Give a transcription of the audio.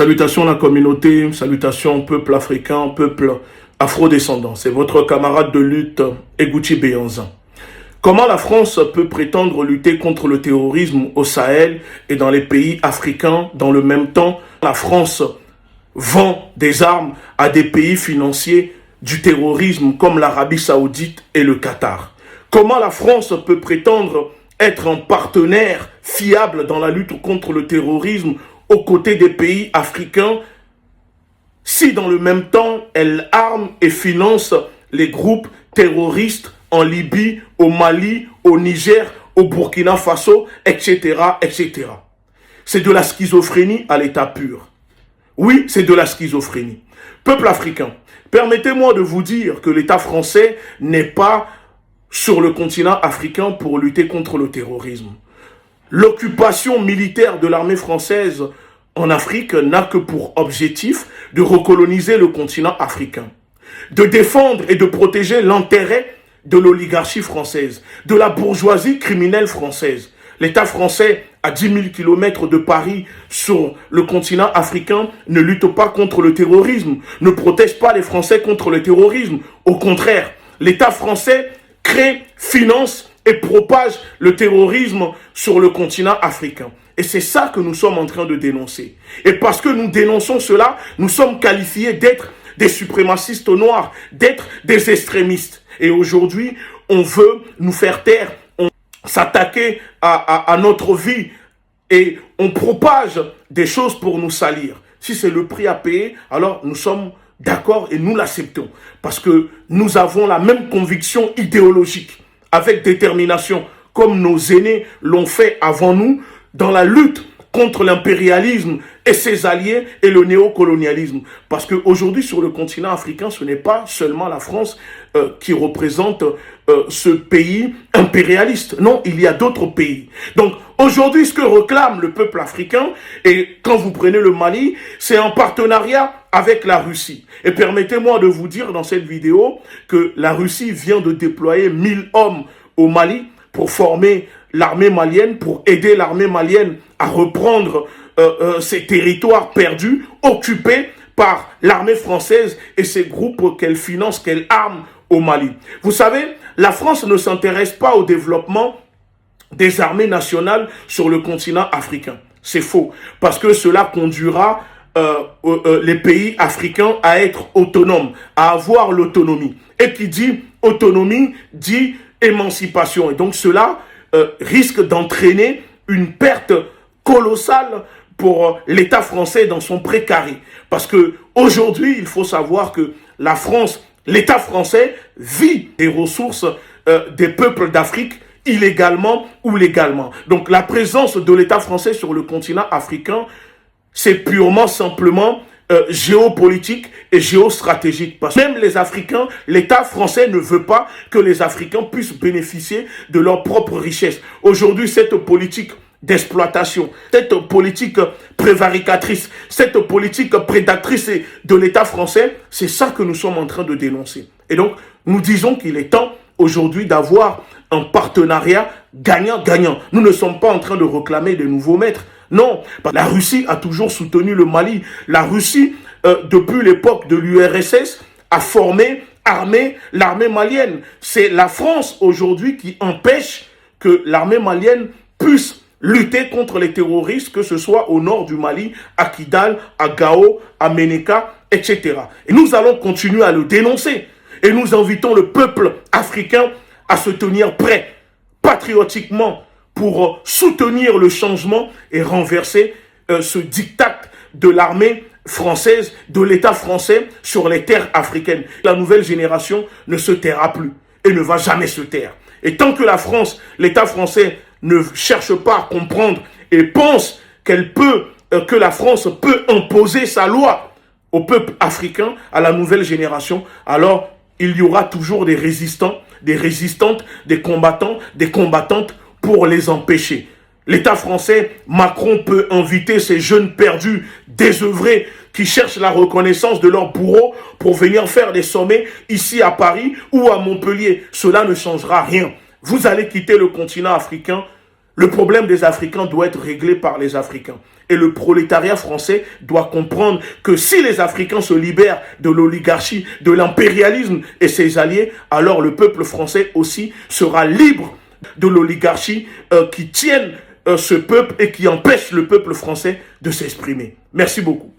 Salutations la communauté, salutations peuple africain, peuple afrodescendant. C'est votre camarade de lutte, Egouti Béanzin. Comment la France peut prétendre lutter contre le terrorisme au Sahel et dans les pays africains? Dans le même temps, la France vend des armes à des pays financiers du terrorisme comme l'Arabie Saoudite et le Qatar. Comment la France peut prétendre être un partenaire fiable dans la lutte contre le terrorisme aux côtés des pays africains, si dans le même temps, elle arme et finance les groupes terroristes en Libye, au Mali, au Niger, au Burkina Faso, etc., etc. C'est de la schizophrénie à l'état pur. Oui, c'est de la schizophrénie. Peuple africain, permettez-moi de vous dire que l'État français n'est pas sur le continent africain pour lutter contre le terrorisme. L'occupation militaire de l'armée française en Afrique n'a que pour objectif de recoloniser le continent africain, de défendre et de protéger l'intérêt de l'oligarchie française, de la bourgeoisie criminelle française. L'État français, à 10 000 km de Paris, sur le continent africain, ne lutte pas contre le terrorisme, ne protège pas les Français contre le terrorisme. Au contraire, l'État français crée, finance et propage le terrorisme sur le continent africain. Et c'est ça que nous sommes en train de dénoncer. Et parce que nous dénonçons cela, nous sommes qualifiés d'être des suprémacistes noirs, d'être des extrémistes. Et aujourd'hui, on veut nous faire taire, on s'attaquer à notre vie et on propage des choses pour nous salir. Si c'est le prix à payer, alors nous sommes d'accord et nous l'acceptons. Parce que nous avons la même conviction idéologique, avec détermination, comme nos aînés l'ont fait avant nous, dans la lutte contre l'impérialisme et ses alliés et le néocolonialisme. Parce qu'aujourd'hui, sur le continent africain, ce n'est pas seulement la France qui représente ce pays impérialiste. Non, il y a d'autres pays. Donc, aujourd'hui, ce que réclame le peuple africain, et quand vous prenez le Mali, c'est un partenariat avec la Russie. Et permettez-moi de vous dire dans cette vidéo que la Russie vient de déployer 1000 hommes au Mali pour former l'armée malienne, pour aider l'armée malienne à reprendre ces territoires perdus, occupés par l'armée française et ces groupes qu'elle finance, qu'elle arme au Mali. Vous savez, la France ne s'intéresse pas au développement des armées nationales sur le continent africain. C'est faux, parce que cela conduira les pays africains à être autonomes, à avoir l'autonomie. Et qui dit autonomie, dit émancipation. Et donc cela risque d'entraîner une perte colossale pour l'État français dans son précaré. Parce que aujourd'hui, il faut savoir que la France, l'État français vit des ressources des peuples d'Afrique illégalement ou légalement. Donc la présence de l'État français sur le continent africain, c'est purement simplement géopolitique et géostratégique. Parce que même les Africains, l'État français ne veut pas que les Africains puissent bénéficier de leurs propres richesses. Aujourd'hui, cette politique d'exploitation, cette politique prévaricatrice, cette politique prédatrice de l'État français, c'est ça que nous sommes en train de dénoncer. Et donc, nous disons qu'il est temps aujourd'hui d'avoir un partenariat gagnant-gagnant. Nous ne sommes pas en train de réclamer de nouveaux maîtres. Non, la Russie a toujours soutenu le Mali. La Russie, depuis l'époque de l'URSS, a formé, armé l'armée malienne. C'est la France aujourd'hui qui empêche que l'armée malienne puisse lutter contre les terroristes, que ce soit au nord du Mali, à Kidal, à Gao, à Ménéka, etc. Et nous allons continuer à le dénoncer. Et nous invitons le peuple africain à se tenir prêt, patriotiquement, pour soutenir le changement et renverser ce diktat de l'armée française, de l'État français sur les terres africaines. La nouvelle génération ne se taira plus et ne va jamais se taire. Et tant que la France, l'État français ne cherche pas à comprendre et pense que la France peut imposer sa loi au peuple africain, à la nouvelle génération, alors il y aura toujours des résistants, des résistantes, des combattants, des combattantes pour les empêcher. L'État français, Macron peut inviter ces jeunes perdus, désœuvrés, qui cherchent la reconnaissance de leur bourreau pour venir faire des sommets ici à Paris ou à Montpellier. Cela ne changera rien. Vous allez quitter le continent africain Le problème des Africains doit être réglé par les Africains. Et le prolétariat français doit comprendre que si les Africains se libèrent de l'oligarchie, de l'impérialisme et ses alliés, alors le peuple français aussi sera libre de l'oligarchie qui tienne ce peuple et qui empêche le peuple français de s'exprimer. Merci beaucoup.